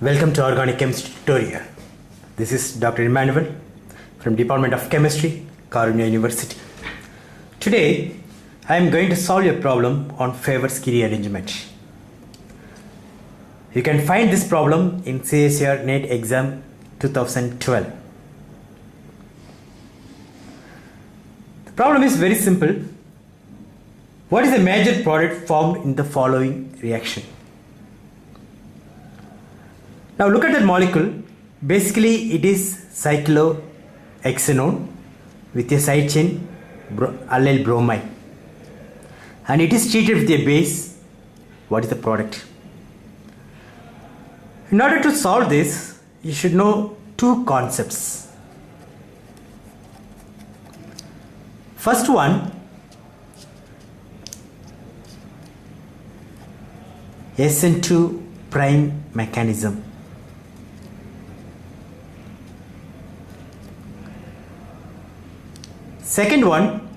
Welcome to Organic Chemistry tutorial. This is Dr.L.Emmanuel from Department of Chemistry, Karunya University. Today, I am going to solve a problem on Favors key rearrangement. You can find this problem in CSIR NET exam 2012. The problem is very simple. What is the major product formed in the following reaction? Now look at that molecule. Basically it is cyclohexanone with a side chain allyl bromide, and it is treated with a base. What is the product? In order to solve this, you should know two concepts. First one, SN2 prime mechanism. Second one,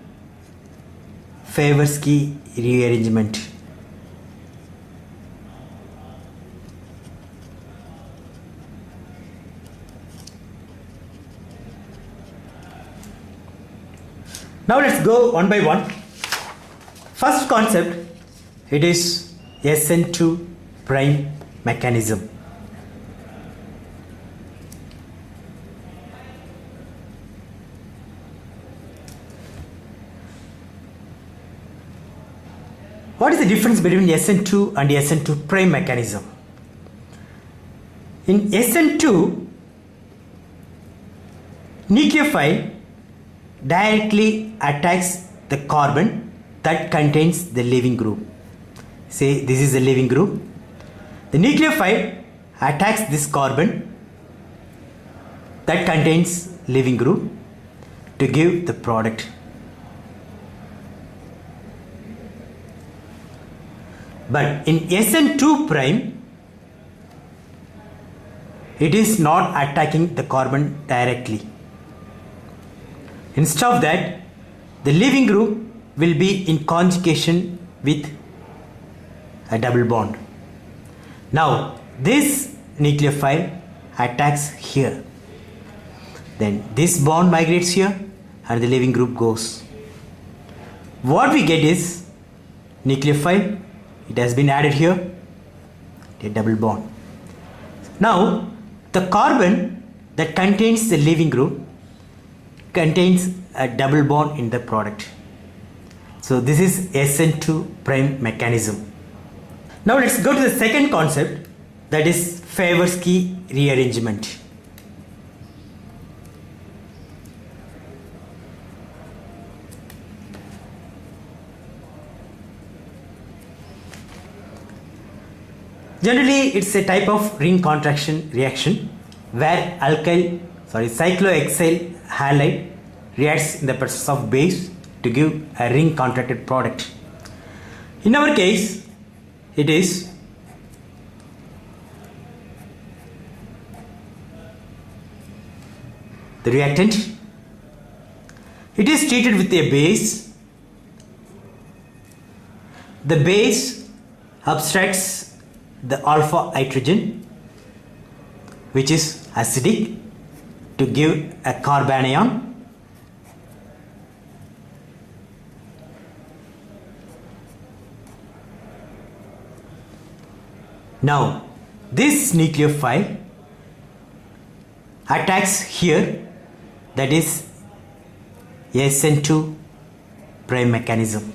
Favors key rearrangement. Now let's go one by one. First concept, it is SN2 prime mechanism. What is the difference between SN2 and SN2 prime mechanism? In SN2, nucleophile directly attacks the carbon that contains the leaving group. Say this is the leaving group. The nucleophile attacks this carbon that contains leaving group to give the product. But in SN2 prime, it is not attacking the carbon directly. Instead of that, the leaving group will be in conjugation with a double bond. Now, this nucleophile attacks here. Then this bond migrates here and the leaving group goes. What we get is nucleophile. It has been added here, a double bond. Now, the carbon that contains the leaving group contains a double bond in the product. So this is SN2 prime mechanism. Now let's go to the second concept, that is Favors key rearrangement. Generally, it's a type of ring contraction reaction where cyclohexyl halide reacts in the presence of base to give a ring contracted product. In our case, it is the reactant. It is treated with a base. The base abstracts the alpha hydrogen, which is acidic, to give a carbanion. Now this nucleophile attacks here, that is SN2 prime mechanism.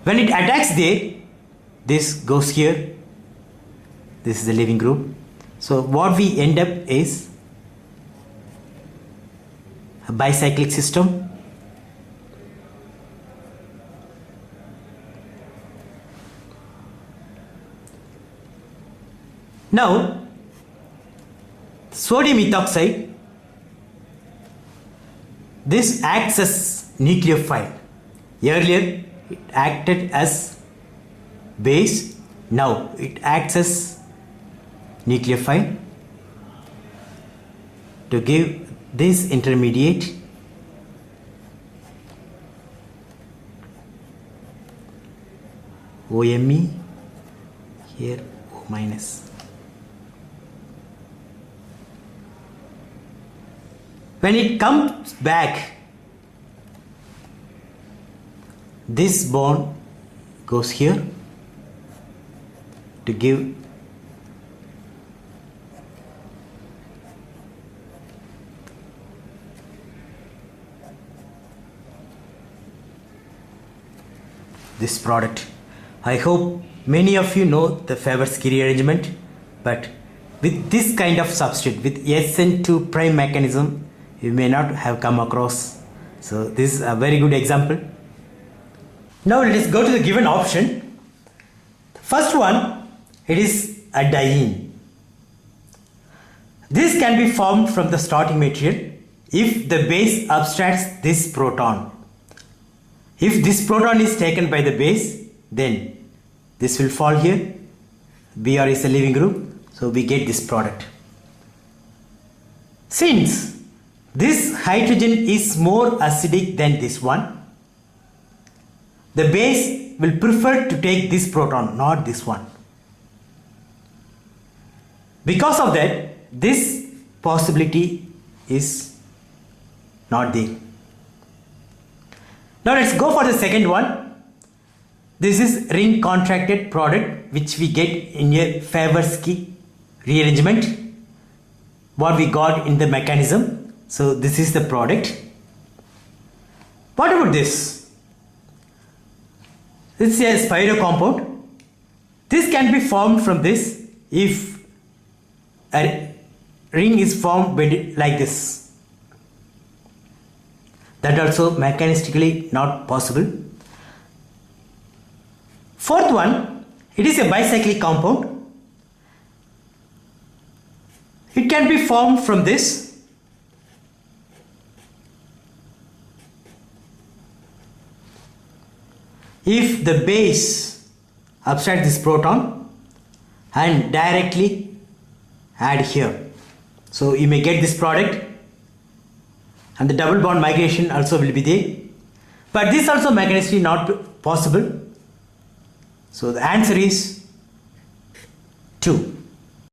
When it attacks there, this goes here. This is the leaving group. So what we end up is a bicyclic system. Now sodium ethoxide, this acts as nucleophile. Earlier it acted as base. Now it acts as nucleophile to give this intermediate OMe, here O minus. When it comes back, this bond goes here to give this product. I hope many of you know the Favorsky rearrangement, but with this kind of substrate, with SN2 prime mechanism, you may not have come across. So this is a very good example. Now let us go to the given option. The first one, it is a diene. This can be formed from the starting material if the base abstracts this proton. If this proton is taken by the base, then this will fall here. Br is a leaving group, so we get this product. Since this hydrogen is more acidic than this one, the base will prefer to take this proton, not this one. Because of that, this possibility is not there. Now let's go for the second one. This is ring contracted product which we get in a Favorsky rearrangement, what we got in the mechanism. So this is the product. What about this? This is a spiro compound. This can be formed from this if a ring is formed like this. That also mechanistically not possible. Fourth one, it is a bicyclic compound. It can be formed from this. If the base abstracts this proton and directly add here. So you may get this product, and the double bond migration also will be there. But this also mechanistically not possible. So the answer is 2.